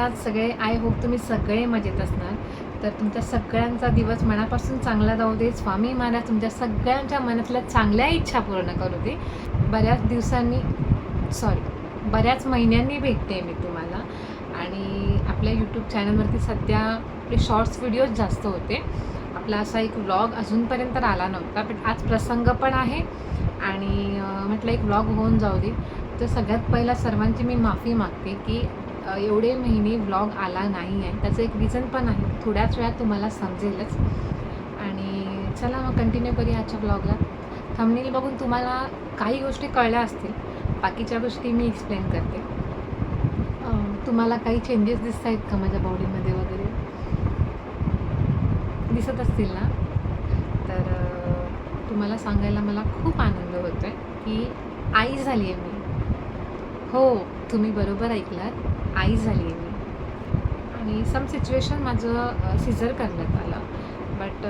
आहात सगळे? I hope तुम्ही सगळे मजेत असणार. तर तुमच्या सगळ्यांचा दिवस मनापासून चांगला जाऊ दे. स्वामी महाराज तुमच्या सगळ्यांच्या मनातल्या चांगल्या इच्छा पूर्ण करू दे. बऱ्याच महिन्यांनी भेटते मी तुम्हाला आणि आपल्या यूट्यूब चॅनलवरती सध्या आपले शॉर्ट्स व्हिडिओज जास्त होते. आपला असा एक व्लॉग अजूनपर्यंत आला नव्हता, पण आज प्रसंग पण आहे आणि म्हटलं एक व्लॉग होऊन जाऊ दे. तर सगळ्यात पहिला सर्वांची मी माफी मागते की एवढे महिने व्लॉग आला नाही आहे. त्याचं एक रिझन पण आहे, थोड्याच वेळात तुम्हाला समजेलच. आणि चला मग कंटिन्यू करूया आजच्या व्लॉगला. थंबनेल बघून तुम्हाला काही गोष्टी कळल्या असतील, बाकीच्या गोष्टी मी एक्सप्लेन करते. तुम्हाला काही चेंजेस दिसत आहेत का माझ्या बॉडीमध्ये वगैरे? दिसत असतील ना? तर तुम्हाला सांगायला मला खूप आनंद होतो आहे की आई झाली आहे मी. हो, तुम्ही बरोबर ऐकलात, आई झाली आहे मी. आणि सम सिच्युएशन माझं सिझर करण्यात आलं, बट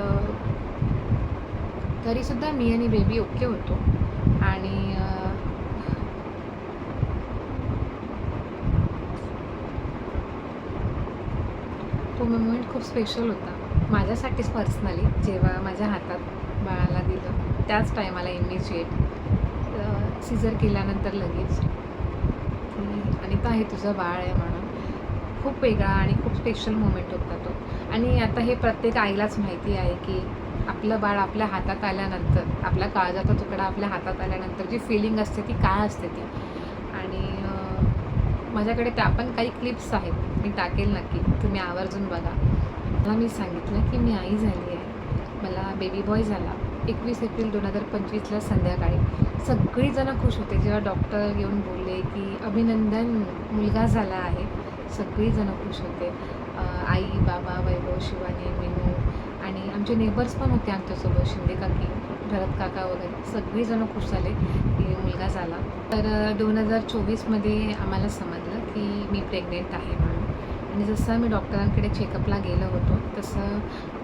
तरीसुद्धा मी आणि बेबी ओके होतो. आणि तो मोमेंट खूप स्पेशल होता माझ्यासाठीच पर्सनली. जेव्हा माझ्या हातात बाळाला दिलं त्याच टायमाला इमिजिएट सिझर केल्यानंतर लगेच की अनिता हे तुझं बाळ आहे म्हणून खूप वेगळा आणि खूप स्पेशल मोमेंट होता तो. आणि आता हे प्रत्येक आईलाच माहिती आहे की आपलं बाळ आपल्या हातात आल्यानंतर, आपल्या काळजाचा तुकडा आपल्या हातात आल्यानंतर जी फिलिंग असते ती काय असते ती. आणि माझ्याकडे त्या पण काही क्लिप्स आहेत, मी टाकेल नक्की, तुम्ही आवर्जून बघा. मला मी सांगितलं की मी आई झाली आहे, मला बेबी बॉय झाला 21 एप्रिल 2025ला संध्याकाळी. सगळीजणं खुश होते जेव्हा डॉक्टर येऊन बोलले की अभिनंदन, मुलगा झाला आहे. सगळीजणं खुश होते. आई, बाबा, वैभव, शिवानी, मीनू आणि आमचे नेबर्स पण होते आमच्यासोबत, शिंदे काकी, भरत काका वगैरे सगळीजणं खुश झाले की मुलगा झाला. तर 2024मध्ये आम्हाला समजलं की मी प्रेग्नेंट आहे म्हणून. आणि जसं आम्ही डॉक्टरांकडे चेकअपला गेलो होतो तसं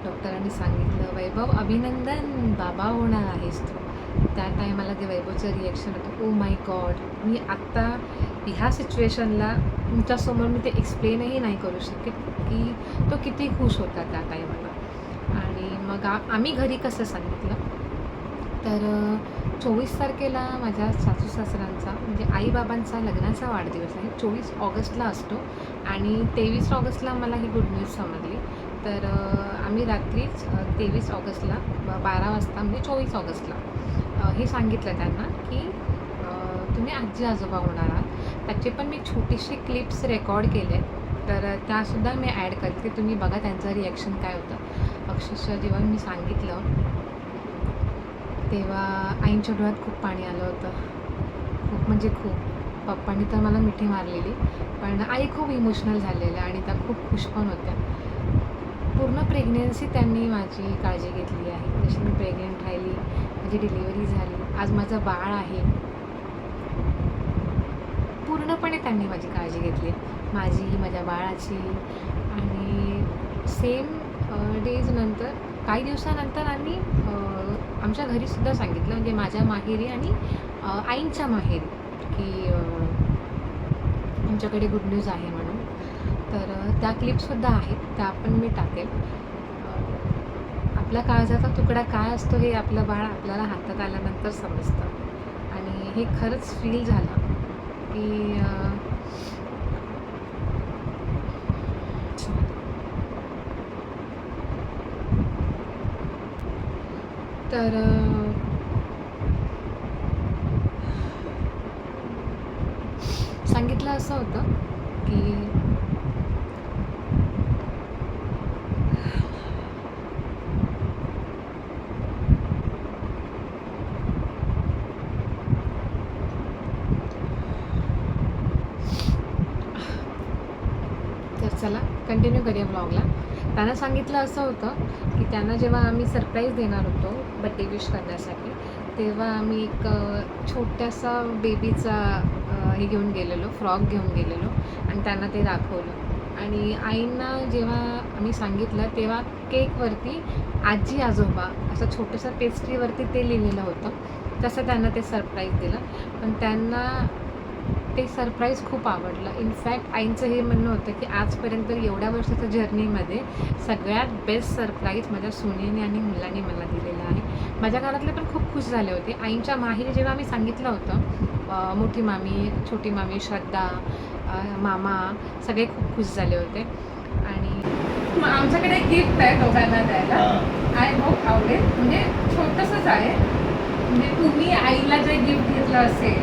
डॉक्टरांनी सांगितलं, वैभव अभिनंदन, बाबा होणार आहेस तू. त्या टायमाला ते वैभवचं रिॲक्शन होतं, ओ माय गॉड. मी आत्ता ह्या सिच्युएशनला तुमच्यासमोर मी ते एक्सप्लेनही नाही करू शकत की तो किती खुश होता त्या टायमाला. आणि मग आम्ही घरी कसं सांगितलं तर 24 तारखेला माझ्या सासू सासऱ्यांचा म्हणजे आईबाबांचा लग्नाचा वाढदिवस आहे. 24 ऑगस्टला असतो आणि 23 ऑगस्टला मला ही गुड न्यूज समजली. तर आम्ही रात्रीच 23 ऑगस्टला 12 वाजता म्हणजे 24 ऑगस्टला हे सांगितलं त्यांना की तुम्ही आजी आजोबा होणार आहात. त्याचे पण मी छोटीशी क्लिप्स रेकॉर्ड केले, तर त्यासुद्धा मी ॲड करते, तुम्ही बघा त्यांचं रिॲक्शन काय होतं. अक्षरशः जेव्हा मी सांगितलं तेव्हा आईंच्या डोळ्यात खूप पाणी आलं होतं, खूप म्हणजे खूप. पप्पांनी तर मला मिठी मारलेली, पण आई खूप इमोशनल झालेल्या आणि त्या खूप खुश पण होत्या. पूर्ण प्रेग्नेन्सी त्यांनी माझी काळजी घेतली आहे. जशी मी प्रेग्नेंट राहिली, माझी डिलिव्हरी झाली, आज माझं बाळ आहे, पूर्णपणे त्यांनी माझी काळजी घेतली आहे, माझी, माझ्या बाळाची. आणि सेम डेज नंतर काही दिवसानंतर आम्ही आमच्या घरीसुद्धा सांगितलं, म्हणजे माझ्या माहेरी आणि आईंच्या माहेरी, की आमच्याकडे गुड न्यूज आहे म्हणून. तर त्या क्लिपसुद्धा आहेत, त्या पण मी टाकेल. आपल्या काळजाचा तुकडा काय असतो हे आपलं बाळ आपल्याला हातात आल्यानंतर समजतं. आणि हे खरंच फील झालं की तर सांगितलं असं होतं की तर चला कंटिन्यू करूया ब्लॉगला. त्यांना सांगितलं असं होतं की त्यांना जेव्हा आम्ही सरप्राईज देणार होतो बड्डे विश करण्यासाठी, तेव्हा आम्ही एक छोटासा बेबीचा हे घेऊन गेलेलो, फ्रॉक घेऊन गेलेलो आणि त्यांना ते दाखवलं. आणि आईंना जेव्हा आम्ही सांगितलं तेव्हा केकवरती आजी आजोबा असं छोटंसं पेस्ट्रीवरती ते लिहिलेलं होतं. तसं त्यांना ते सरप्राईज दिलं. पण त्यांना ते सरप्राईज खूप आवडलं. इनफॅक्ट आईंचं हे म्हणणं होतं की आजपर्यंत एवढ्या वर्षाच्या जर्नीमध्ये सगळ्यात बेस्ट सरप्राईज माझ्या सुनेने आणि मुलांनी मला दिलेलं आहे. माझ्या घरातले पण खूप खुश झाले होते. आईंच्या माहेरी जेव्हा मी सांगितलं होतं, मोठी मामी, छोटी मामी, श्रद्धा, मामा सगळे खूप खुश झाले होते. आणि आमच्याकडे एक गिफ्ट आहे दोघांना द्यायला. आय होप आवडेल. म्हणजे छोटंसंच आहे. म्हणजे तुम्ही आईला जे गिफ्ट घेतलं असेल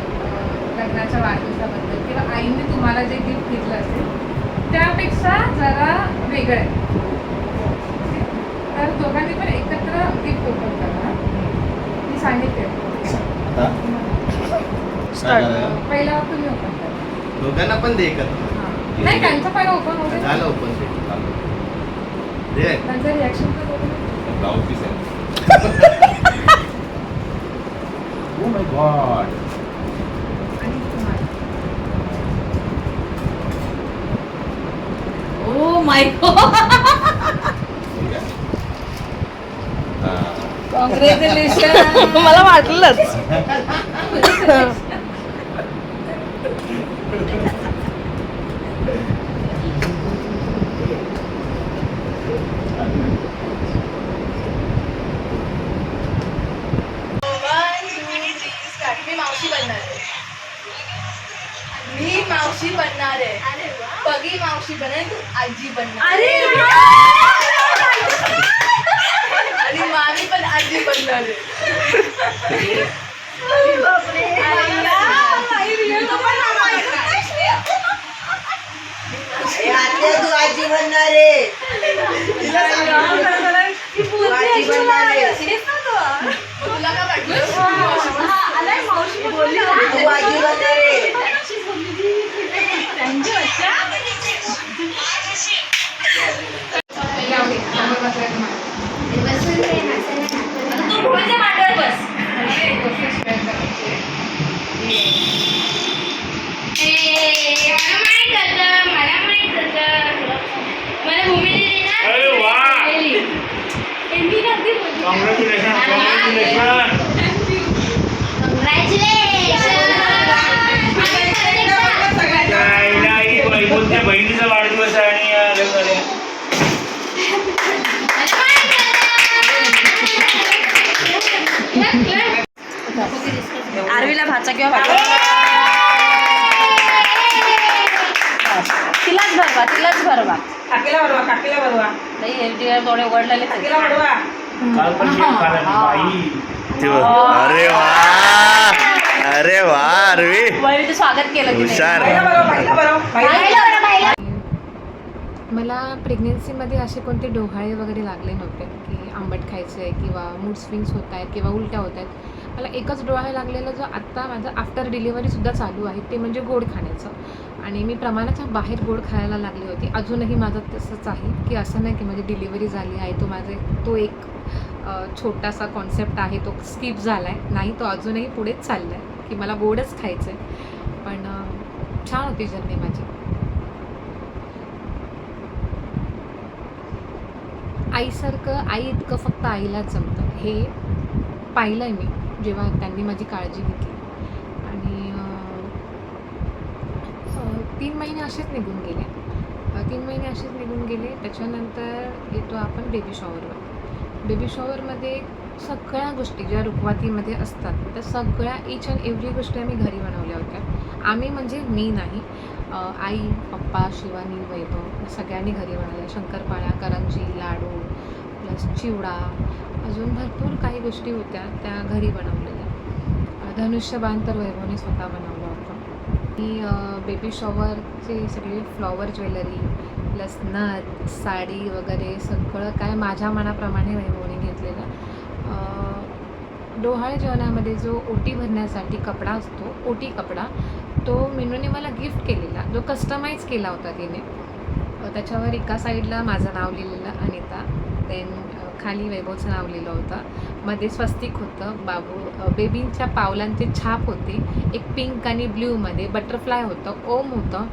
लग्नाच्या वाढदिवसाबद्दल किंवा आईने तुम्हाला जे गिफ्ट घेतलं असेल त्यापेक्षा जरा वेगळं आहे. तर दोघांनी पण एकत्र गिफ्ट ओपन करा. मी सांगितले पहिला तुम्ही ओपन करा. दोघांना पण दे एकत्र. नाही, त्यांचं पहिला ओपन होतं. झालं ओपन दे. त्यांचं रिॲक्शन तर बघू. ब्लाउज पीस आहे. Oh my God. आणि तुम्हाला ओ माय गॉड, कॉंग्रॅच्युलेशन. मला वाटलंच. मी मावशी बनणार आहे. बघी मावशी बनेल, तू आजी बनणार. अरे आणि मामी पण आजी बनणार आहे. तू आजी बनणार आहे. तुला काय वाटलं? मावशी बोलली तू आजी बनणार आहे. बहिणीचा वाढदिवस आहे आणि आरवीला भाचा किंवा भाचा तिलाच भरवा काकीला बरवा, काकीला बरवा, नाही एफडीआर थोडे उघडलेले काकीला बरवा. काल पण केक खाला बाई. अरे वा, अरे वा अरवी, वहिनीचं स्वागत केलं तिने. हुशार. बाईला बरवा, बाईला बरवा, बाईला. मला प्रेग्नेन्सीमध्ये असे कोणते डोहाळे वगैरे लागले नव्हते की आंबट खायचं आहे किंवा मूड स्विंग्स होत आहेत किंवा उलट्या होत आहेत. मला एकच डोहाळे लागलेला जो आत्ता माझं आफ्टर डिलिव्हरीसुद्धा चालू आहे ते म्हणजे गोड खाण्याचं. आणि मी प्रमाणाच्या बाहेर गोड खायला लागली होती. अजूनही माझं तसंच आहे की असं नाही की माझी डिलिव्हरी झाली आहे तो एक छोटासा कॉन्सेप्ट आहे तो स्किप झाला आहे. नाही, तो अजूनही पुढेच चालला आहे की मला गोडच खायचं आहे. पण छान होती जर्नी माझी. आईसारखं, आई इतकं फक्त आईलाच जमतं हे पाहिलं आहे मी जेव्हा त्यांनी माझी काळजी घेतली. आणि 3 महिने असेच निघून गेले. 3 महिने असेच निघून गेले. त्याच्यानंतर येतो आपण बेबी शॉवरवर. बेबी शॉवरमध्ये सगळ्या गोष्टी ज्या रुखवातीमध्ये असतात त्या सगळ्या ईच अँड एव्हरी गोष्टी आम्ही घरी बनवल्या होत्या. आम्ही म्हणजे मी नाही, आई, पप्पा, शिवानी, वैभव सगळ्यांनी घरी बनवल्या. शंकरपाळ्या, करंजी, लाडू प्लस चिवडा, अजून भरपूर काही गोष्टी होत्या त्या घरी बनवलेल्या. धनुष्यबाण तर वैभवने स्वतः बनवलं होतं. मी बेबी शॉवरचे सगळे फ्लॉवर ज्वेलरी प्लस नथ, साडी वगैरे सगळं काय माझ्या मनाप्रमाणे वैभवने घेतलेलं. डोहाळे जेवणामध्ये जो ओटी भरण्यासाठी कपडा असतो, ओटी कपडा, तो मिनूने मला गिफ्ट केलेला, जो कस्टमाइज केला होता तिने. त्याच्यावर एका साईडला माझं नाव लिहिलेलं अनिता, देन खाली वैभवचं नाव लिहिलं होतं, मध्ये स्वस्तिक होतं, बेबींच्या पावलांचे छाप होते, एक पिंक आणि ब्ल्यूमध्ये बटरफ्लाय होतं, ओम होतं.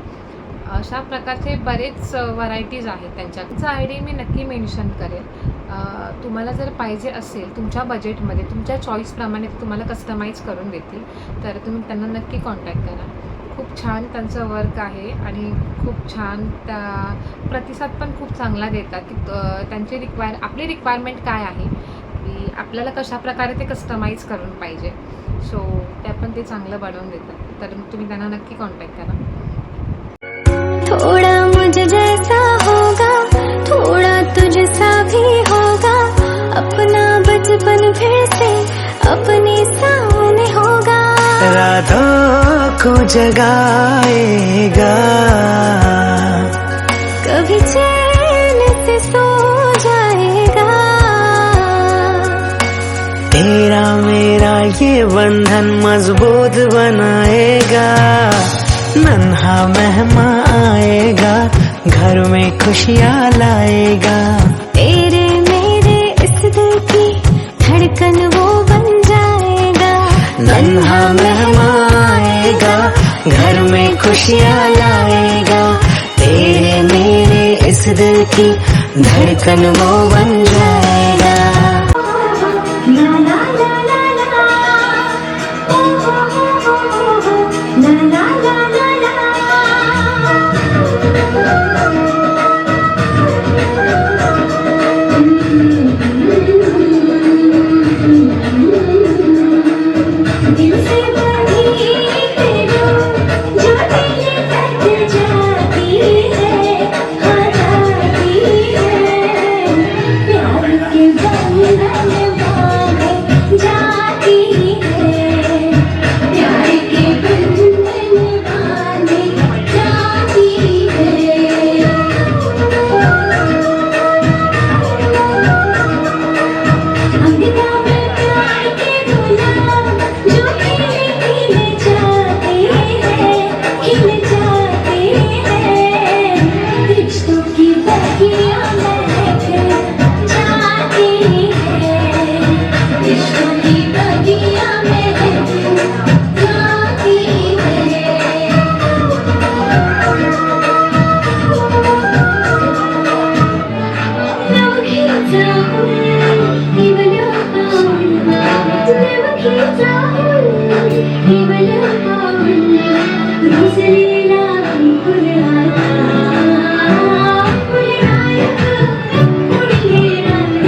अशा प्रकारचे बरेच व्हरायटीज आहेत त्यांच्या आय डी मी नक्की मेन्शन करेल. तुम्हाला जर पाहिजे असेल तुमच्या बजेटमध्ये, तुमच्या चॉईसप्रमाणे ते तुम्हाला कस्टमाइज करून देतील, तर तुम्ही त्यांना नक्की कॉन्टॅक्ट करा. खूप छान त्यांचं वर्क आहे आणि खूप छान त्या प्रतिसाद पण खूप चांगला देतात की त्यांची आपली रिक्वायरमेंट काय आहे की आपल्याला कशाप्रकारे ते कस्टमाइज करून पाहिजे. सो त्या पण ते चांगलं बनवून देतात. तर तुम्ही त्यांना नक्की कॉन्टॅक्ट करा. थोड़ा मुझ जैसा होगा, थोड़ा तुझसा भी होगा, अपना बचपन फिर से अपने सामने होगा, रातों को जगाएगा, कभी चैन से सो जाएगा, तेरा मेरा ये बंधन मजबूत बनाएगा, नन्हा मेहमान आएगा, घर में खुशियाँ लाएगा, तेरे मेरे इस दिल की धड़कन वो बन जाएगा, नन्हा मेहमान आएगा, घर में खुशियाँ लाएगा, तेरे मेरे इस दिल की धड़कन वो बन जाएगा. ला ला ला ला ला, ओ हो हो हो हो, ला ला ला ला ला. दिल से बनी तेरो जो दिल तक जाती है, हाँ जाती है, प्यार के बंधन बांधे जाती है, प्यार के बंधन बांधे जाती है. अंगना में प्यार के गुलाब जो खिले खिले जाते हैं, खिले जाते हैं, रिश्तों की बगियां महक जाती हैं, रिश्तों की बगियां महक जाती हैं. Never keep down, even your own. Never keep down, even your own. Rosalina, Purayaka, Purayaka, Purayaka,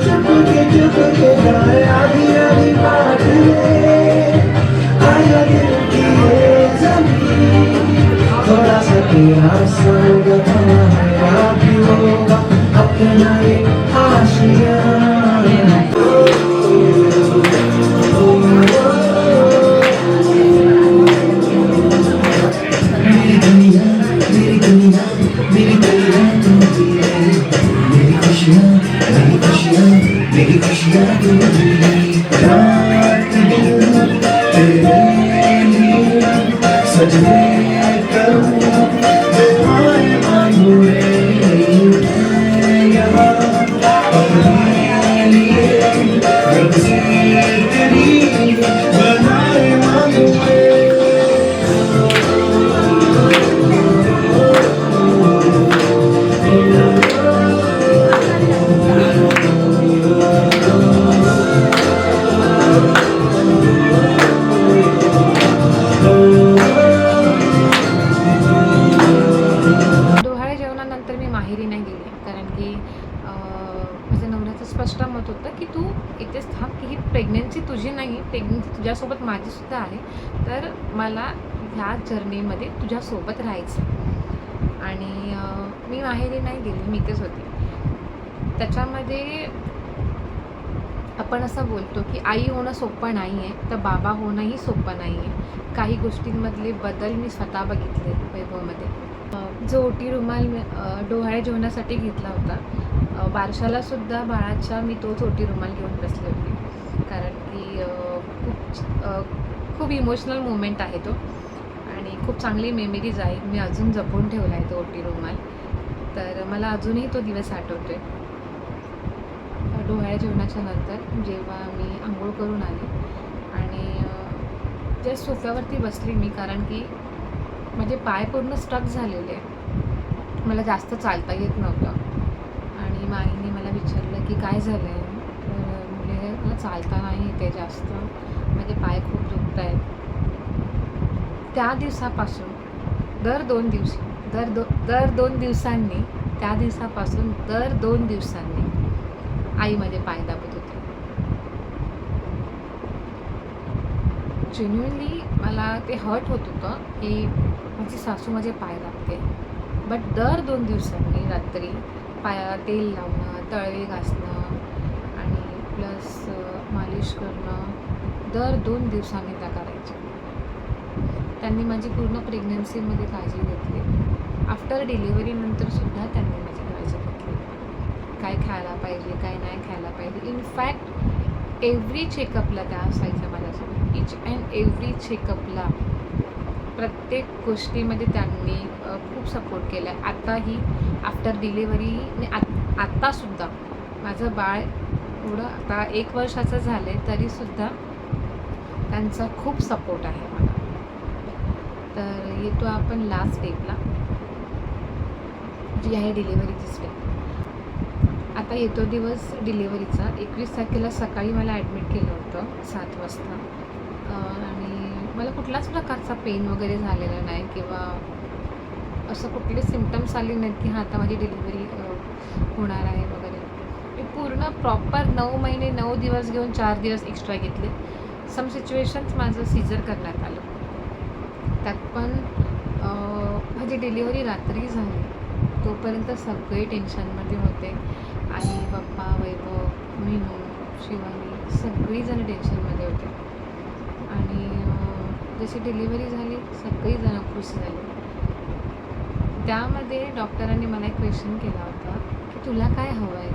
Chupke Chupke गाए आधी आधी बात रे. डोहाळे जेवणानंतर मी माहेरी नाही गेले, कारण की माझ्या नवऱ्याचं स्पष्ट मत होतं की तू इथेच थांब, की ही प्रेग्नन्सी तुझी नाही, प्रेग्नन्सी तुझ्यासोबत माझीसुद्धा आहे, तर मला ह्या जर्नीमध्ये तुझ्यासोबत राहायचं. आणि मी माहेरी नाही गेली, मी इथेच होते. त्याच्यामध्ये आपण असं बोलतो की आई होणं सोपं नाही आहे, तर बाबा होणंही सोपं नाही आहे. काही गोष्टींमधले बदल मी स्वतः बघितले वैभवमध्ये. जो ओटी रुमाल मी डोहाळे जेवणासाठी घेतला होता, बारशालासुद्धा बाळाच्या मी तोच ओटी रुमाल घेऊन बसले होते, कारण की खूप इमोशनल मोमेंट आहे तो आणि खूप चांगली मेमरीज आहे. मी अजून जपून ठेवला आहे तो ओटी रुमाल, तर मला अजूनही तो दिवस आठवतो आहे. डोहाळे जेवणाच्या नंतर जेव्हा मी आंघोळ करून आले आणि जस्ट सोफ्यावरती बसली मी, कारण की माझे पाय पूर्ण स्टक झालेले, मला जास्त चालता येत नव्हतं. आणि माईने मला विचारलं की काय झालं आहे, तर म्हणजे मला चालता नाही येते जास्त, माझे पाय खूप दुखत आहेत. त्या दिवसापासून दर दोन दिवसांनी त्या दिवसापासून दर 2 दिवसांनी आई माझे पाय दाबत होती. जेन्युइनली मला ते हर्ट होत होतं की माझी सासू माझे पाय दाबते, बट दर 2 दिवसांनी रात्री पायाला तेल लावणं, तळवे घासणं आणि प्लस मालिश करणं दर 2 दिवसांनी त्या करायच्या. त्यांनी माझी पूर्ण प्रेग्नन्सीमध्ये काळजी घेतली. आफ्टर डिलिव्हरीनंतरसुद्धा त्यांनी माझी काळजी घेतली, काय खायला पाहिजे, काय नाही खायला पाहिजे. इनफॅक्ट एव्हरी चेकअपला त्या असायच्या माझ्यासोबत, इच अँड एव्हरी चेकअपला, प्रत्येक गोष्टीमध्ये त्यांनी खूप सपोर्ट केला आहे. आताही आफ्टर डिलिव्हरी आत्तासुद्धा माझं बाळ एवढं आता 1 वर्षाचं झालं आहे, तरीसुद्धा त्यांचा खूप सपोर्ट आहे मला. तर येतो आपण लास्ट स्टेपला, जी आहे डिलिव्हरीची स्टेप. आता येतो दिवस डिलिव्हरीचा. 21 तारखेला सकाळी मला ॲडमिट केलं होतं 7 वाजता आणि मला कुठल्याच प्रकारचा पेन वगैरे झालेला नाही किंवा असं कुठले सिम्पटम्स आले नाहीत की हां आता माझी डिलिव्हरी होणार आहे वगैरे. मी पूर्ण प्रॉपर 9 महिने 9 दिवस घेऊन 4 दिवस एक्स्ट्रा घेतले. सम सिच्युएशन्स माझं सीझर करण्यात आलं, त्यात पण माझी डिलिव्हरी रात्री झाली. तोपर्यंत सगळे टेन्शनमध्ये होते. आई, पप्पा, वैभव, मीनू, शिवानी सगळीजणं टेन्शनमध्ये होते. आणि जशी डिलिव्हरी झाली सगळीजणं खुश झाली. त्यामध्ये डॉक्टरांनी मला एक क्वेश्चन केला होता की तुला काय हवं आहे,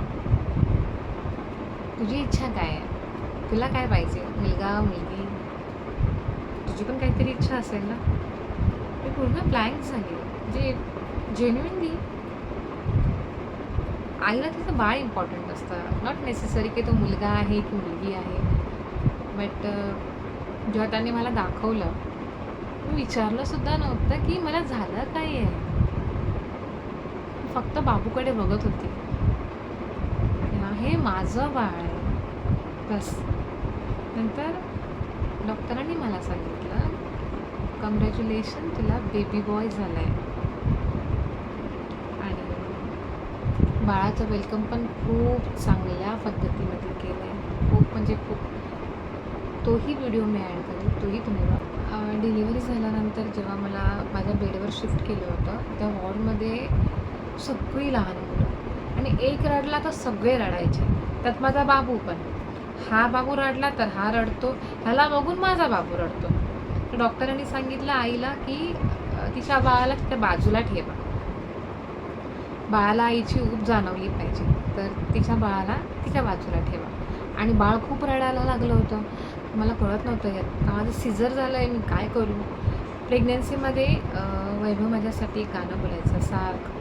तुझी इच्छा काय आहे, तुला काय पाहिजे, मुलगा मुलगी, तुझी पण काहीतरी इच्छा असेल ना. मी पूर्ण ब्लँक झाली. म्हणजे जेन्युइनली आईला तिचं बाळ इम्पॉर्टंट असतं, नॉट नेसेसरी की तो मुलगा आहे की मुलगी आहे. बट जेव्हा त्यांनी मला दाखवलं, मी विचारलंसुद्धा नव्हतं की मला झालं काय आहे. फक्त बाबूकडे बघत होती, हे माझं बाळ आहे बस. नंतर डॉक्टरांनी मला सांगितलं कॉंग्रॅच्युलेशन, तुला बेबी बॉय झाला आहे. आणि बाळाचं वेलकम पण खूप चांगल्या पद्धतीमध्ये केलं आहे, खूप म्हणजे खूप. तोही व्हिडिओ मी ॲड करेल, तोही तुम्ही बघा. डिलिव्हरी झाल्यानंतर जेव्हा मला माझ्या बेडवर शिफ्ट केलं होतं, त्या वॉर्डमध्ये सगळी लहान मुलं आणि एक रडला तर सगळे रडायचे. त्यात माझा बाबू पण, हा बाबू रडला तर हा रडतो, ह्याला बघून माझा बाबू रडतो. तर डॉक्टरांनी सांगितलं आईला की तिच्या बाळाला तिच्या बाजूला ठेवा, बाळाला आईची ऊब जाणवली पाहिजे, तर तिच्या बाळाला तिच्या बाजूला ठेवा. आणि बाळ खूप रडायला लागलं होतं. मला कळत नव्हतं यात माझं सिझर झालं आहे, मी काय करू. प्रेग्नन्सीमध्ये वैभव माझ्यासाठी एक गाणं बोलायचं सारखं.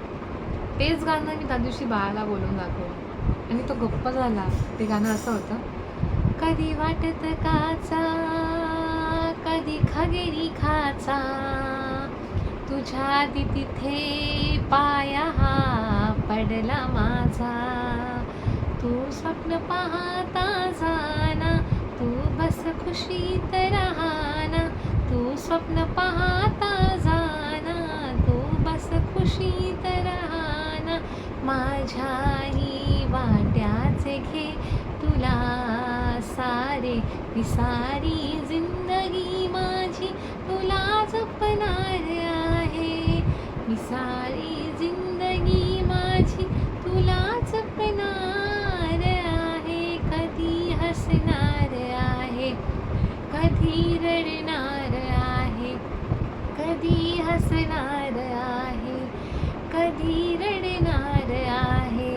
तेच गाणं मी त्या दिवशी बाळाला बोलून दाखवलं आणि तो गप्प झाला. ते गाणं असं होतं, कधी वाटत काचा कधी खगेरी खाचा, तुझ्या आधी तिथे पाया हा पडला माझा. तू स्वप्न पाहता जाना, तू बस खुशीत राहाना. तू स्वप्न पाहता जाना, तू बस खुशीत राहाना. माझ्याही वाट्याचे घे तुला सारे, ही सारी जिंदगी माझी तुला जपणार आहे. मी सारी जिंदगी माझी तुला जपणार आहे. कधी हसणार आहे, कधी रडणार आहे, कधी हसणार आहे, कधी रडणार आहे.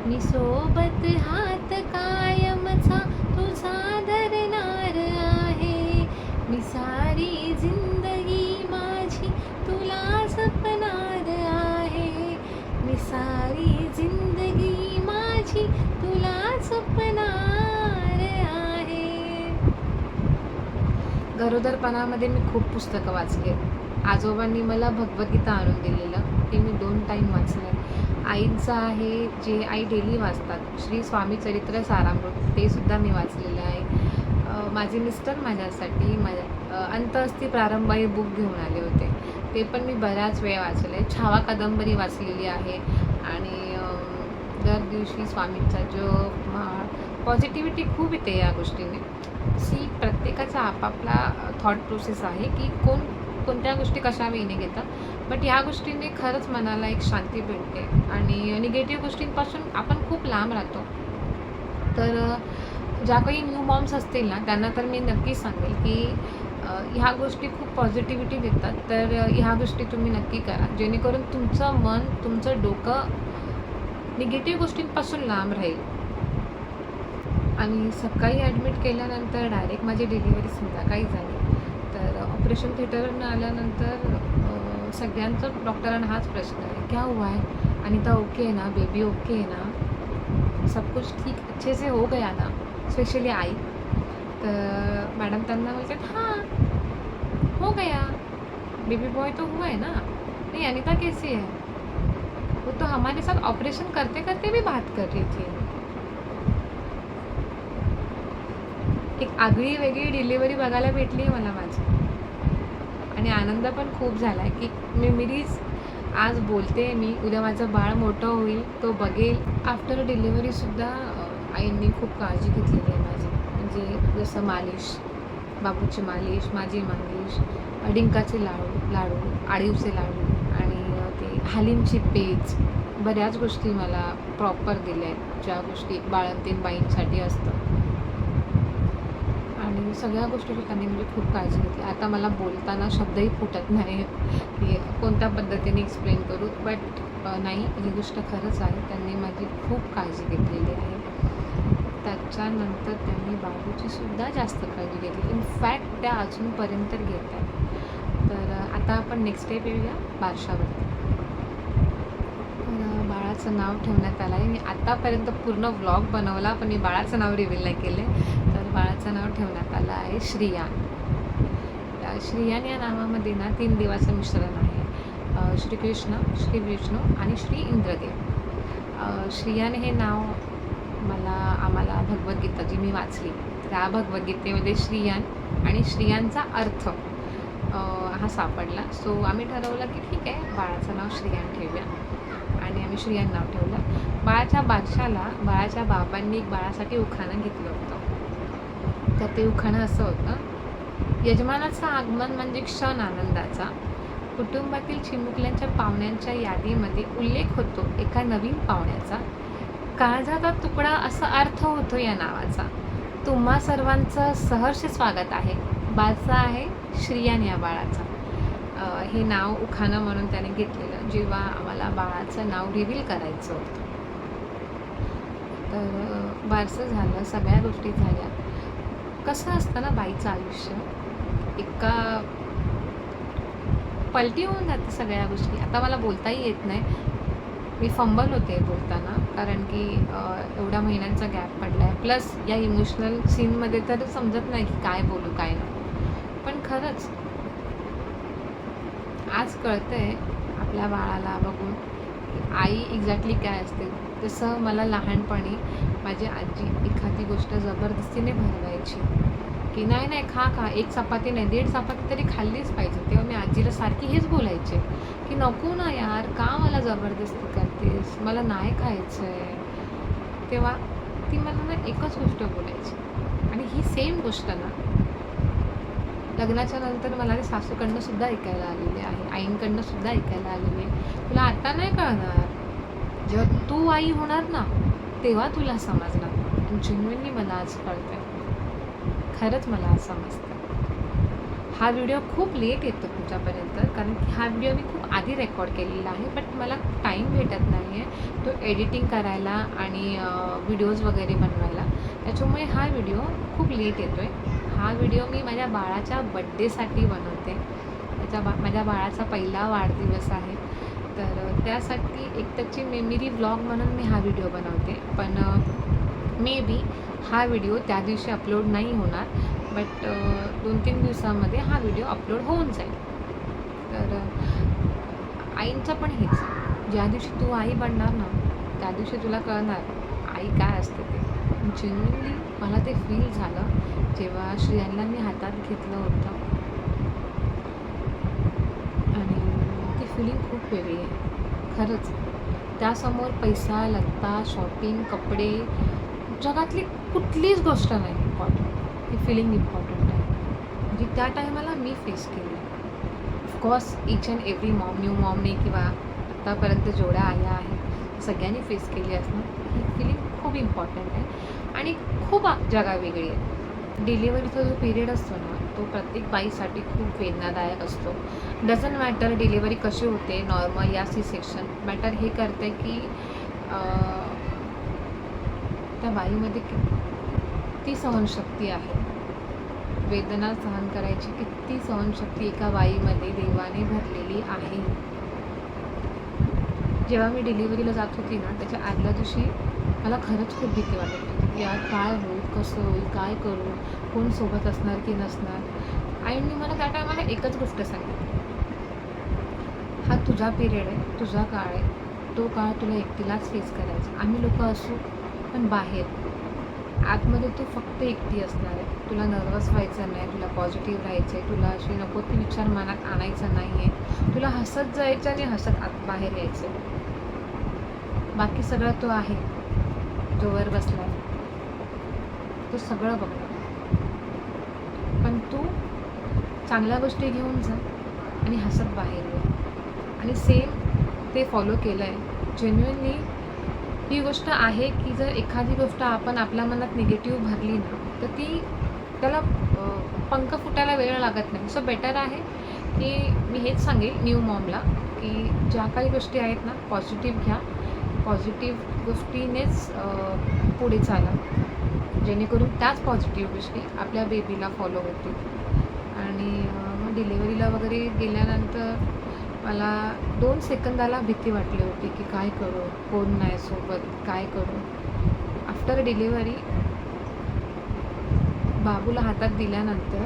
मी सोबत हात कायमचा तुझा धरणार आहे. मी सारी जिंदगी माझी तुला जपणार आहे. मी सारी जिंदगी माझी तुला जपणार आहे. गरोदरपणामध्ये मी खूप पुस्तकं वाचली. आजोबांनी मला भगवद्गीता आणून दिलेलं, ते मी 2 टाईम वाचलं. आईंचं आहे जे आई डेली वाचतात, श्री स्वामी चरित्र सारामृत, ते सुद्धा मी वाचलेलं आहे. माझे मिस्टर माझ्यासाठी अंतअस्थी प्रारंभ हे बुक घेऊन आले होते, ते पण मी बऱ्याच वेळ वाचलं आहे. छावा कादंबरी वाचलेली आहे. आणि दर दिवशी स्वामींचा जप माळ, पॉझिटिव्हिटी खूप येते या गोष्टीने. प्रत्येकाचा आपापला थॉट प्रोसेस आहे की कोणत्या गोष्टी कशा वेळीने घेतात, बट ह्या गोष्टींनी खरंच मनाला एक शांती भेटते आणि निगेटिव्ह गोष्टींपासून आपण खूप लांब राहतो. तर ज्या काही न्यू मॉम्स असतील ना, त्यांना तर मी नक्कीच सांगेल की ह्या गोष्टी खूप पॉझिटिव्हिटी देतात. तर ह्या गोष्टी तुम्ही नक्की करा, जेणेकरून तुमचं मन, तुमचं डोकं निगेटिव्ह गोष्टींपासून लांब राहील. आणि सकाळी ॲडमिट केल्यानंतर डायरेक्ट माझी डिलिव्हरी संध्याकाळी झाली. तर ऑपरेशन थिएटरवरून आल्यानंतर सगळ्यांचं डॉक्टरांना हाच प्रश्न आहे, क्या हुआ है, अनिता ओके है ना, बेबी ओके है ना, सब कुछ ठीक अच्छे से हो गया ना. Specially I. तर मॅडम त्यांना बोलतात, हाँ हो गया, बेबी बॉय तो हुआ है ना. नहीं, अनिता कैसी है, वो तो हमारे साथ ऑपरेशन करते करते भी बात कर रही थी. एक आगळी वेगळी डिलिव्हरी बघायला भेटली आहे मला माझी. आणि आनंद पण खूप झाला आहे की मेमरीज आज बोलते मी, उद्या माझं बाळ मोठं होईल, तो बघेल. आफ्टर डिलिव्हरीसुद्धा आईंनी खूप काळजी घेतलेली आहे माझी. म्हणजे जसं मालिश, बाबूची मालिश, माझी मालिश, डिंकाचे लाडू, आळीवचे लाडू आणि ते हालीमची पेज, बऱ्याच गोष्टी मला प्रॉपर दिल्या आहेत, ज्या गोष्टी बाळंतीण बाईंसाठी असतं. आणि सगळ्या गोष्टीची त्यांनी म्हणजे खूप काळजी घेतली. आता मला बोलताना शब्दही फुटत नाही की कोणत्या पद्धतीने एक्सप्लेन करू, बट नाही, ही गोष्ट खरंच आहे. त्यांनी माझी खूप काळजी घेतलेली आहे. त्याच्यानंतर त्यांनी बाबूचीसुद्धा जास्त काळजी घेतली. इनफॅक्ट त्या अजूनपर्यंत घेत आहेत. तर आता आपण नेक्स्ट स्टेप येऊया बारशावरती. बाळाचं नाव ठेवण्यात आलं आहे. मी आतापर्यंत पूर्ण व्लॉग बनवला, पण मी बाळाचं नाव रिव्हील नाही केले. तर बाळाचं नाव ठेवण्यात आलं आहे श्रियान. श्रियान या नावामध्ये ना 3 देवाचं मिश्रण आहे, श्रीकृष्ण, श्री विष्णू आणि श्री इंद्रदेव. श्रियान हे नाव आम्हाला भगवद्गीता जी मी वाचली, त्या भगवद्गीतेमध्ये श्रियान आणि श्रियांचा अर्थ हा सापडला. सो आम्ही ठरवलं की ठीक आहे, बाळाचं नाव श्रियान ठेवूया आणि आम्ही श्रियान नाव ठेवलं. बाळाच्या बादशाला बाळाच्या बाबांनी एक बाळासाठी उखाणं घेतलं होतं. तर ते उखाणं असं होतं, यजमानाचं आगमन म्हणजे क्षण आनंदाचा, कुटुंबातील चिमुकल्यांच्या पाहुण्यांच्या यादीमध्ये उल्लेख होतो एका नवीन पाहुण्याचा, काळजाचा तुकडा असा अर्थ होतो या नावाचा, तुम्हा सर्वांचं सहर्ष स्वागत आहे. बादशा आहे श्रियान या बाळाचा. हे नाव उखाणं म्हणून त्याने घेतलेलं जेव्हा आम्हाला बाळाचं नाव रिव्हील करायचं होतं. तर बारसं झालं, सगळ्या गोष्टी झाल्या. कसं असतं ना बाईचं आयुष्य, एका पलटी होऊन जाते सगळ्या गोष्टी. आता मला बोलताही येत नाही, मी फंबल होते बोलताना, कारण की एवढ्या महिन्यांचा गॅप पडला आहे. प्लस या इमोशनल सीनमध्ये तर समजत नाही की काय बोलू काय नाही. पण खरंच आज कळतंय आपल्या बाळाला बघून की आई एक्झॅक्टली काय असते. जसं मला लहानपणी माझी आजी एखादी गोष्ट जबरदस्तीने भरवायची की नाही नाही खा, एक चपाती नाही 1.5 चपाती तरी खाल्लीच पाहिजे. तेव्हा मी आजीला सारखी हेच बोलायचे की नको ना यार, का मला जबरदस्ती करतेस, मला नाही खायचं आहे. तेव्हा ती मला ना एकच गोष्ट बोलायची, आणि ही सेम गोष्ट ना लग्नाच्या नंतर मला ते सासूकडनं सुद्धा ऐकायला आलेली आहे, आईंकडनं सुद्धा ऐकायला आलेली आहे. तुला आता नाही कळणार, जेव्हा तू आई होणार ना तेव्हा तुला समजणार. जेन्युइनली मला आज कळतंय, खरंच मला आज समजतं. हा व्हिडिओ खूप लेट येतो तुमच्यापर्यंत, कारण की हा व्हिडिओ मी खूप आधी रेकॉर्ड केलेला आहे, बट मला टाईम भेटत नाही आहे तो एडिटिंग करायला आणि व्हिडिओज वगैरे बनवायला. त्याच्यामुळे हा व्हिडिओ खूप लेट येतो आहे. हा व्हिडिओ मी माझ्या बाळाच्या बड्डेसाठी बनवते. माझ्या बाळाचा पहिला वाढदिवस आहे, तर त्यासाठी एक त्याची मेमरी व्लॉग म्हणून मी हा व्हिडिओ बनवते. पण मे बी हा व्हिडिओ त्या दिवशी अपलोड नाही होणार, बट 2-3 दिवसामध्ये हा व्हिडिओ अपलोड होऊन जाईल. तर आईंचं पण हेच, ज्या दिवशी तू आई बनणार ना त्या दिवशी तुला कळणार आई काय असते ते. जेन्युइनली मला ते फील झालं जेव्हा श्रेयांना मी हातात घेतलं होतं, आणि ती फिलिंग खूप वेगळी आहे खरंच. त्यासमोर पैसा, लत्ता, शॉपिंग, कपडे, जगातली कुठलीच गोष्ट नाही इम्पॉर्टंट. ही फिलिंग इम्पॉर्टंट आहे, म्हणजे त्या टायमाला मी फेस केली. Of course each and every mom, new मॉमने किंवा आत्तापर्यंत जेवढ्या आया आहेत सगळ्यांनी फेस केली असणार. ही फिलिंग खूप इम्पॉर्टंट आहे आणि खूप जागा वेगळी आहे. डिलिव्हरीचा जो पिरियड असतो ना तो प्रत्येक बाईसाठी खूप वेदनादायक असतो. डझंट मॅटर डिलिव्हरी कशी होते, नॉर्मल या सी सेक्शन, मॅटर हे करते की त्या बाईमध्ये किती सहनशक्ती आहे. वेदना सहन करायची किती सहनशक्ती एका बाईमध्ये देवाने भरलेली आहे. जेव्हा मी डिलिव्हरीला जात होती ना त्याच्या आदल्या दिवशी मला खरंच खूप भीती वाटत होती की यार काय होईल, कसं होईल, काय करू, कोण सोबत असणार की नसणार. आईने मला त्या टायमाला एकच गोष्ट सांगितली, हा तुझा पिरियड आहे, तुझा काळ आहे, तो काळ तुला एकटीलाच फेस करायचा. आम्ही लोक असू पण बाहेर आतमध्ये तू फक्त एकटी असणार आहे. तुला नर्वस व्हायचं नाही, तुला पॉझिटिव्ह राहायचं आहे, तुला असे नको ते विचार मनात आणायचं नाही आहे, तुला हसत जायचं आणि हसत आत बाहेर यायचं आहे. बाकी सगळं तो आहे जो वर बसला आहे तो सगळं बघणार, पण तू चांगल्या गोष्टी घेऊन जा आणि हसत बाहेर ये. आणि सेम ते फॉलो केलं आहे. जेन्युइनली ही गोष्ट आहे की जर एखादी गोष्ट आपण आपल्या मनात निगेटिव्ह भरली ना तर ती त्याला पंख फुटायला वेळ लागत नाही. सो बेटर आहे की मी हेच सांगेल न्यू मॉमला की ज्या काही गोष्टी आहेत ना पॉझिटिव्ह घ्या, पॉझिटिव्ह गोष्टीनेच पुढे चाला, जेणेकरून त्याच पॉझिटिव्ह गोष्टी आपल्या बेबीला फॉलो होतील. आणि मग डिलिव्हरीला वगैरे गेल्यानंतर मला 2 सेकंदाला भीती वाटली होती की काय करू, कोण नाही सोबत, काय करू. आफ्टर डिलिव्हरी बाबूला हातात दिल्यानंतर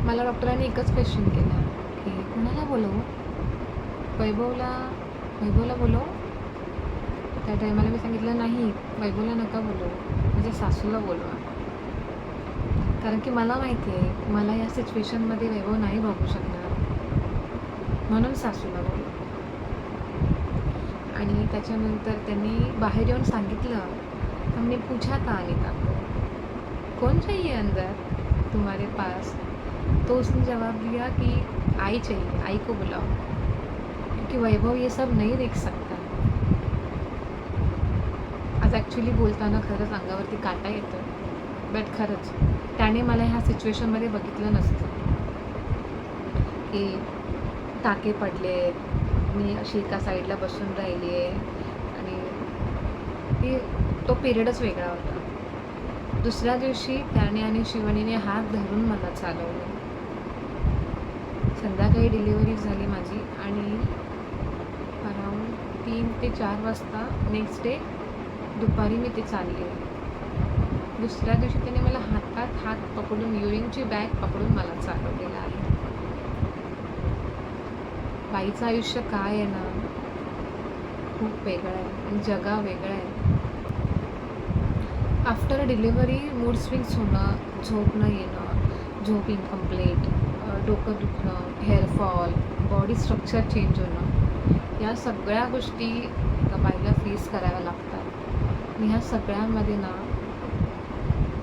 मला डॉक्टरांनी एकच क्वेश्चन केला की कोणाला बोलवू, वैभवला बोलवू. त्या टायमाला मी सांगितलं नाही, वैभवला नका बोलवू, माझ्या सासूला बोलवा. कारण की मला माहिती आहे मला या सिच्युएशनमध्ये वैभव नाही बघू शकणार, म्हणून सासूला बोलवू. आणि त्याच्यानंतर त्यांनी बाहेर येऊन सांगितलं, हमने पूछा था अनिता को कौन चाहिए अंदर तुम्हारे पास, तो उसने जवाब दिया कि आई चाहिए, आई को बुलाओ, क्योंकि वैभव ये सब नहीं देख सकता. आज ॲक्च्युली बोलताना खरंच अंगावरती काटा येतो, बट खरंच त्याने मला ह्या सिच्युएशनमध्ये बघितलं नसतं की टाके पडले, मी अशी एका साईडला बसून राहिली आहे आणि की तो पिरियडच वेगळा होता. दुसऱ्या दिवशी त्याने आणि शिवानीने हात धरून मला चालवलं. संध्याकाळी डिलिव्हरी झाली माझी आणि अराऊंड 3 ते 4 वाजता नेक्स्ट डे दुपारी मी ते चालले. दुसऱ्या दिवशी त्याने मला हातात हात पकडून युरिनची बॅग पकडून मला चालवलेलं आहे. बाईचं आयुष्य काय आहे ना, खूप वेगळं आहे आणि जगा वेगळं आहे. आफ्टर डिलिव्हरी मूड स्विंग्स होणं, झोप न येणं, झोप इनकम्प्लीट, डोकं दुखणं, हेअरफॉल, बॉडी स्ट्रक्चर चेंज होणं, या सगळ्या गोष्टी एका बाईला फेस कराव्या लागतात. आणि ह्या सगळ्यामध्ये ना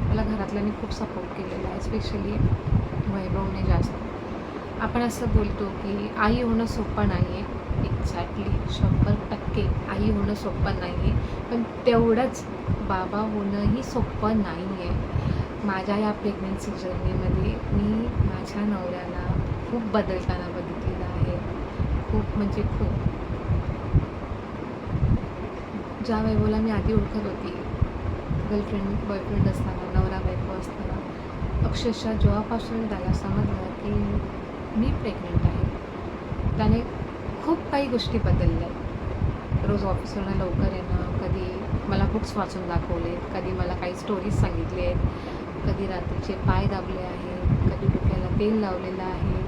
मला घरातल्यांनी खूप सपोर्ट केलेला आहे, स्पेशली वैभवने जास्त. आपण असं बोलतो की आई होणं सोपं नाही आहे. एक्झॅक्टली 100% आई होणं सोपं नाही आहे, पण तेवढंच बाबा होणंही सोपं नाही आहे. माझ्या या प्रेग्नन्सी जर्नीमध्ये मी माझ्या नवऱ्याला खूप बदलताना बघितलेलं आहे. खूप म्हणजे खूप. ज्या वैभवला मी आधी ओळखत होती, गर्लफ्रेंड बॉयफ्रेंड असताना, नवरा बायको असताना, अक्षरशः जेव्हापासून त्याला समजलं की मी प्रेग्नंट आहे, त्याने खूप काही गोष्टी बदलल्या. रोज ऑफिसवरून लवकर येणं, कधी मला बुक्स वाचून दाखवले, कधी मला काही स्टोरीज सांगितले आहेत, कधी रात्रीचे पाय दाबले आहेत, कधी डोक्याला तेल लावलेलं आहे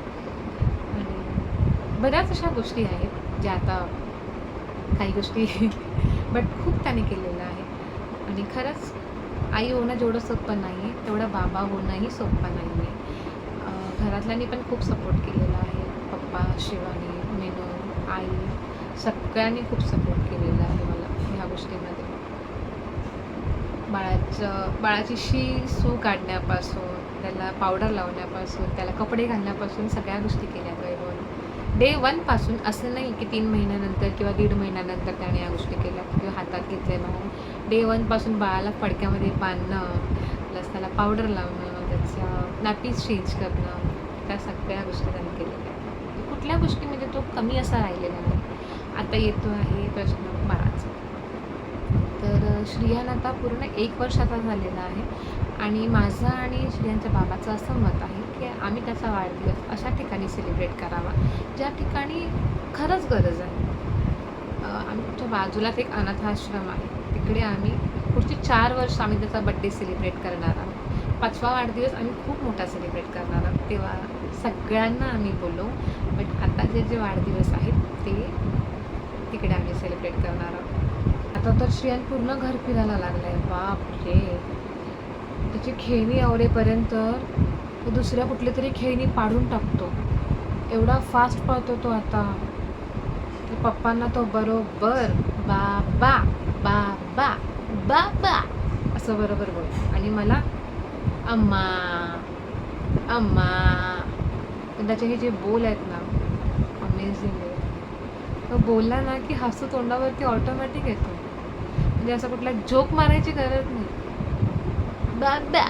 आणि बऱ्याच अशा गोष्टी आहेत ज्या आता काही गोष्टी बट खूप त्याने केलेलं आहे. आणि खरंच आई होणं जेवढं सोपं नाही आहे तेवढं बाबा होणंही सोपं नाही आहे. घरातल्यांनी पण खूप सपोर्ट केलेला आहे. पप्पा, शिवानी, मेनू, आई सगळ्यांनी खूप सपोर्ट केलेला आहे मला ह्या गोष्टीमध्ये. बाळाची सू काढण्यापासून, त्याला पावडर लावण्यापासून, त्याला कपडे घालण्यापासून सगळ्या गोष्टी केल्या वैभवने. डे 1 पासून. असं नाही की 3 महिन्यानंतर किंवा 1.5 महिन्यानंतर त्याने या गोष्टी केल्या किंवा हातात घेतले बाळा. डे 1 पासून बाळाला फडक्यामध्ये बांधणं, प्लस त्याला पावडर लावणं, त्याच्या नॅपीज चेंज करणं, त्या सगळ्या गोष्टी त्याने केलेल्या आहेत. कुठल्या गोष्टीमध्ये तो कमी असा राहिलेला नाही. आता येतो आहे प्रश्न बाळाचा. तर श्रियान आता पूर्ण 1 वर्षाचा झालेला आहे आणि माझं आणि श्रियांच्या बाबाचं असं मत आहे की आम्ही त्याचा वाढदिवस अशा ठिकाणी सेलिब्रेट करावा ज्या ठिकाणी खरंच गरज आहे. आमच्या बाजूलाच एक अनाथ आश्रम आहे, तिकडे आम्ही पुढची 4 वर्ष आम्ही त्याचा बड्डे सेलिब्रेट करणार आहोत. 5वा वाढदिवस आम्ही खूप मोठा सेलिब्रेट करणार आहोत, तेव्हा सगळ्यांना आम्ही बोलवू. बट आता जे वाढदिवस आहेत ते तिकडे आम्ही सेलिब्रेट करणार आहोत. आता तर श्रियान पूर्ण घर फिरायला लागलं आहे. बाप रे, त्याची खेळणी आवरेपर्यंत तो दुसऱ्या कुठली तरी खेळणी पाडून टाकतो. एवढा फास्ट पळतो तो आता. तर पप्पांना तो बरोबर बाबा बाबा बाबा असं बरोबर बोलतो आणि मला अम्मा अम्मा. पण त्याचे हे जे बोल आहेत ना, अमेझिंग आहे. तो बोलला ना की हसू तोंडावरती ऑटोमॅटिक येतो. म्हणजे असं कुठला जोक मारायची गरज नाही. बाबा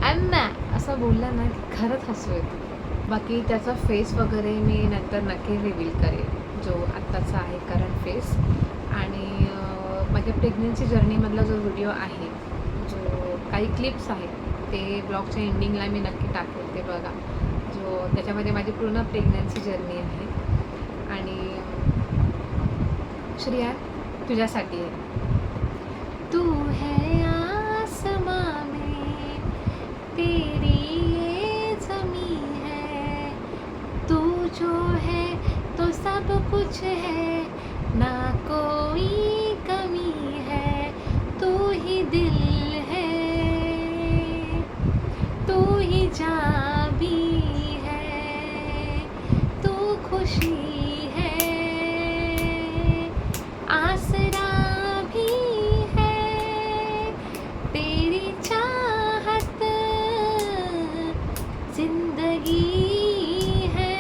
अम्मा असं बोलला ना की खरंच हसू येतं. बाकी त्याचा फेस वगैरे मी नंतर नक्की रिव्हील करेन, जो आत्ताचा आहे करंट फेस. आणि माझ्या प्रेग्नन्सी जर्नीमधला जो व्हिडिओ आहे, जो काही क्लिप्स आहेत ते ब्लॉगच्या एंडिंगला मी नक्की टाकेल, ते बघा. जो त्याच्यामध्ये माझी पूर्ण प्रेग्नन्सी जर्नी आहे. आणि श्रिया तुझ्यासाठी आहे. तू है आसमां में तेरी ये ज़मीं है, तू जो है तो सब कुछ है, ना कोई कमी है, तू ही दिल है, तू ही जान भी है, तू खुशी है, आसरा भी है, तेरी चाहत जिंदगी है,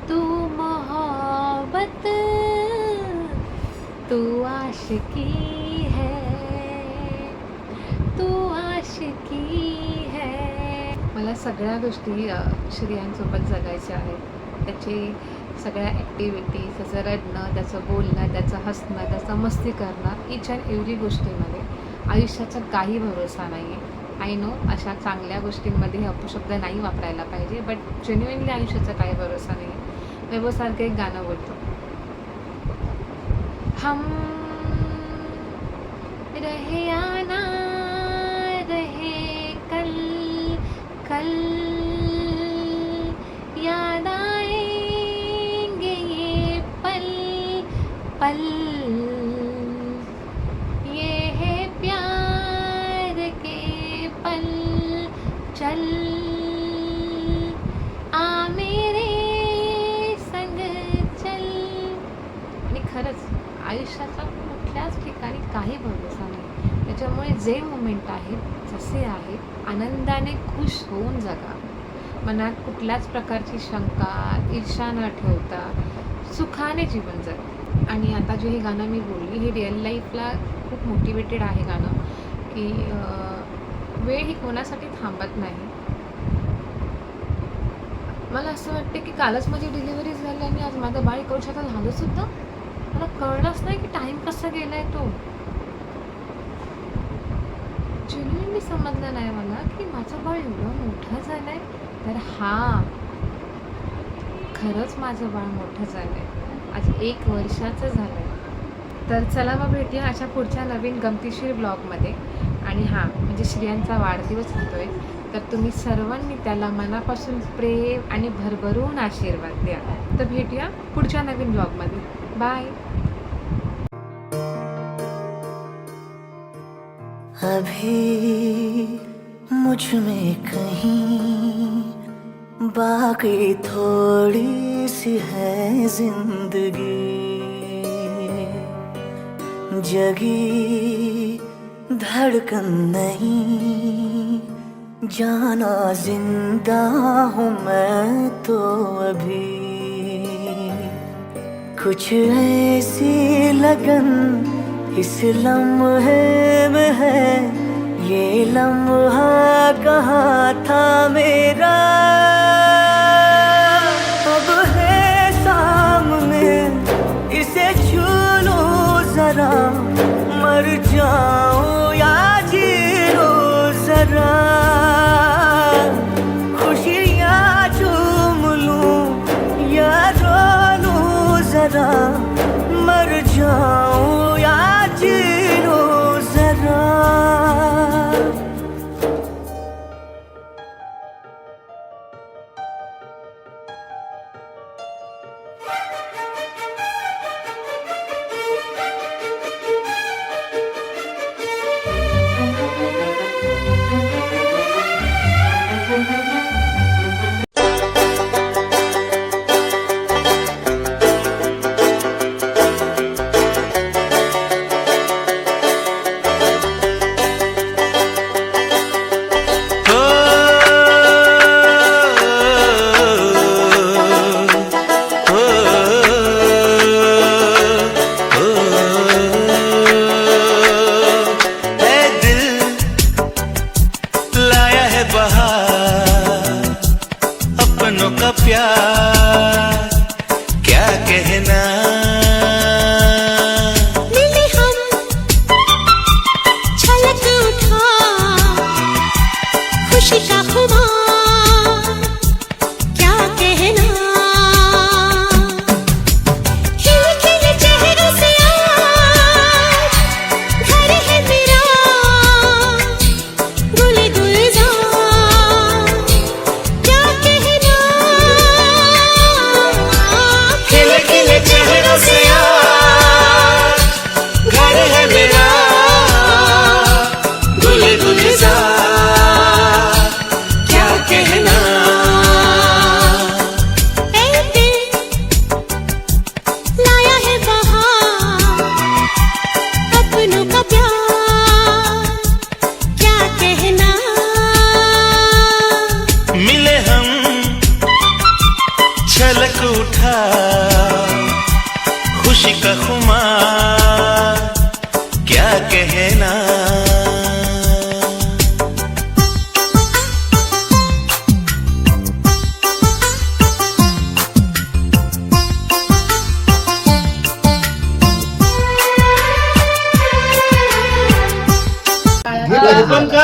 तू मोहब्बत, तू आशिकी है, तू आशिकी है. मला सगळ्या गोष्टी श्रियांसोबत जगायच्या आहेत. त्याचे सगळ्या ॲक्टिव्हिटीज, त्याचं रडणं, त्याचं बोलणं, त्याचं हसणं, त्याचं मस्ती करणं, इच अँड एव्हरी गोष्टीमध्ये आयुष्याचा काही भरोसा नाही आहे. आय नो अशा चांगल्या गोष्टींमध्ये हे अपशब्द नाही वापरायला पाहिजे, बट जेन्युइनली आयुष्याचा काही भरोसा नाही आहे. वेबोसारखं एक गाणं बोलतो, हम रहे या ना रहे कल कल याद आएंगे ये पल पल, ये है प्यार के पल, चल आ मेरे संग चल. आणि खरंच आयुष्याचा कुठल्याच ठिकाणी काही भरोसा नाही. त्याच्यामुळे जे मोमेंट आहेत जसे आहेत आनंदाने खुश होऊन जगा. मनात कुठल्याच प्रकारची शंका, ईर्ष्या न ठेवता सुखाने जीवन जगा. आणि आता जे हे गाणं मी बोलली हे रिअल लाईफला खूप मोटिवेटेड आहे गाणं, की वेळ ही कोणासाठी थांबत नाही. मला असं वाटतं की कालच माझी डिलिव्हरी झाली आणि आज माझं बाळ 1 वर्षाचं झालं सुद्धा मला कळलंच नाही की टाईम कसा गेलाय. तो जेन्युइनली समजलं नाही मला की माझं बाळ एवढं मोठं झालं आहे. तर हां, खरंच माझं बाळ मोठं झालं आहे, आज 1 वर्षाचं झालं आहे. तर चला मग भेटूया अशा पुढच्या नवीन गमतीशीर ब्लॉगमध्ये. आणि हां, म्हणजे श्रियांचा वाढदिवस होतो आहे, तर तुम्ही सर्वांनी त्याला मनापासून प्रेम आणि भरभरून आशीर्वाद द्या. तर भेटूया पुढच्या नवीन ब्लॉगमध्ये. बाय. अभी मुझ में कहीं बाकी थोड़ी सी है जिंदगी, जगी धड़कन नहीं, जाना जिंदा हूँ मैं तो अभी. कुछ ऐसी लगन इस लम्हे में है, ये लम्हा कहाँ था मेरा, अब है सामने इसे छू लो जरा, मर जाऊं या जी लो जरा, खुशियाँ चूम लूं या रो लूं जरा, मर जाऊं या जी लो जरा.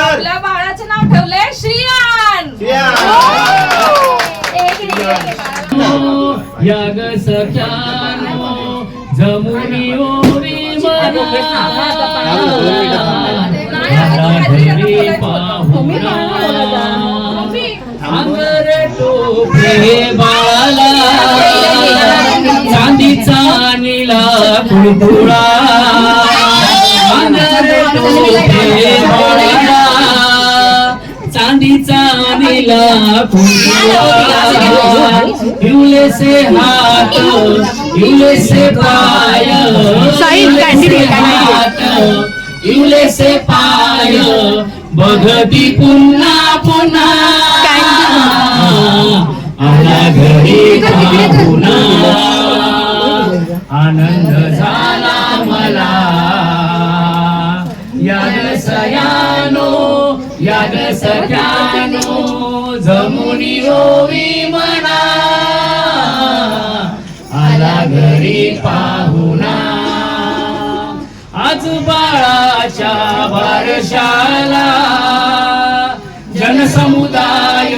आपल्या बाळाचं नाव ठेवलंय श्रियान. याग सख्यानो जमुनी ओवी मना घरी पाहुणा आंगर टोपे बाळाला चांदीचा निळा कुळकुळा आंगर टोपे बाळाला चांदीचा निळा कुळकुळा हिवले से हाथ हिवले से पाय हिवले हाथ हिवले से पाय बघती पुन्हा पुन्हा आला घरी पुन्हा आनंद झाला मला याग सयानो याग सख्यानो जमुनी ओवी मना आला घरी पाहुणा आज बाळाच्या बारशाला जनसमुदाय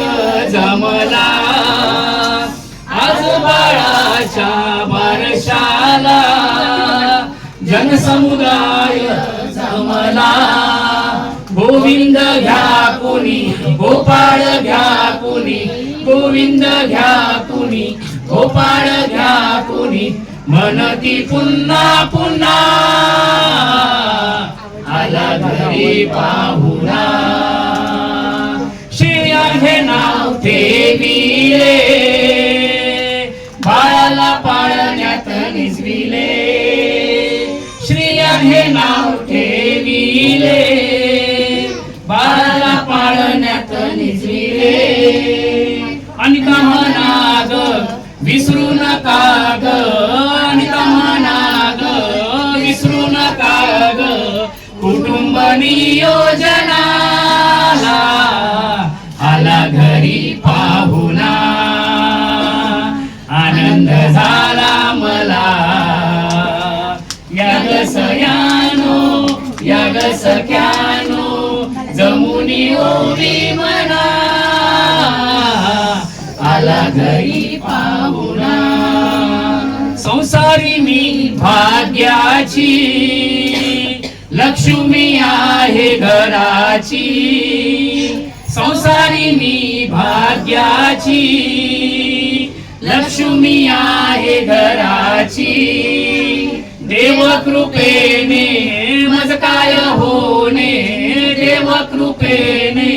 जमला आज बाळाच्या बारशाला जनसमुदाय जमला गोविंद घ्या कुणी गोपाळ घ्या कुणी गोविंद घ्या कुणी गोपाळ घ्या कुणी म्हणती पुन्हा पुन्हा आला घरी पाहुणा श्रेया हे नाव ठेविले बाळाला पाळण्यात निजविले श्रेया हे नाव ठेविले बाळाला पाळण्यात निजविले अनिता म्हणाग विसरू नका ग अनिता म्हणाग विसरू नका ग कुटुंब नियोजनाला आला घरी पाहुणा आनंद झाला मला याग सयानो याग सख्यानो जमुनी ओवी मना आला घरी पाहुणा संसारी मी भाग्याची लक्ष्मी आहे घराची संसारी मी भाग्याची लक्ष्मी आहे घराची देव कृपेने मज काय होणे देव कृपेने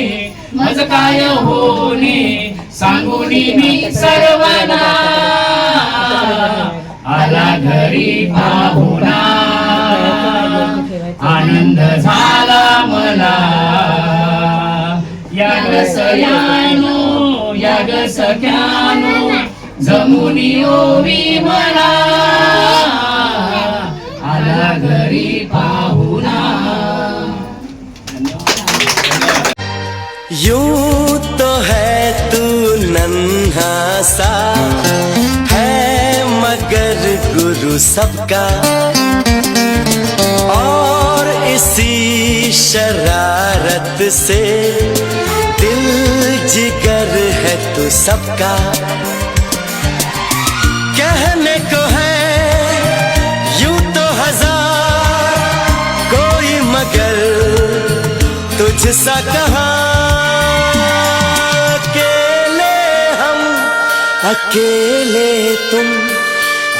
मज काय होणे सांगुनी मी सर्वना आला घरी पाहुणा आनंद झाला मला याग सयानो याग सख्यानो जमुनी ओवी मला आला घरी पाहुणा यूं तो है तू नन्हा सा है मगर गुरु सबका और इसी शरारत से दिल जिगर है तू सबका कहने को है यूं तो हजार कोई मगर तुझसा कहाँ अकेले तुम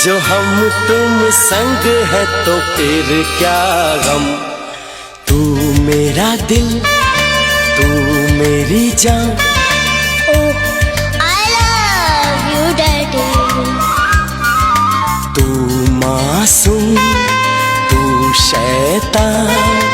जो हम तुम संग है तो फिर क्या गम तू मेरा दिल तू मेरी जान I love you, Daddy. तू मासूम तू शैतान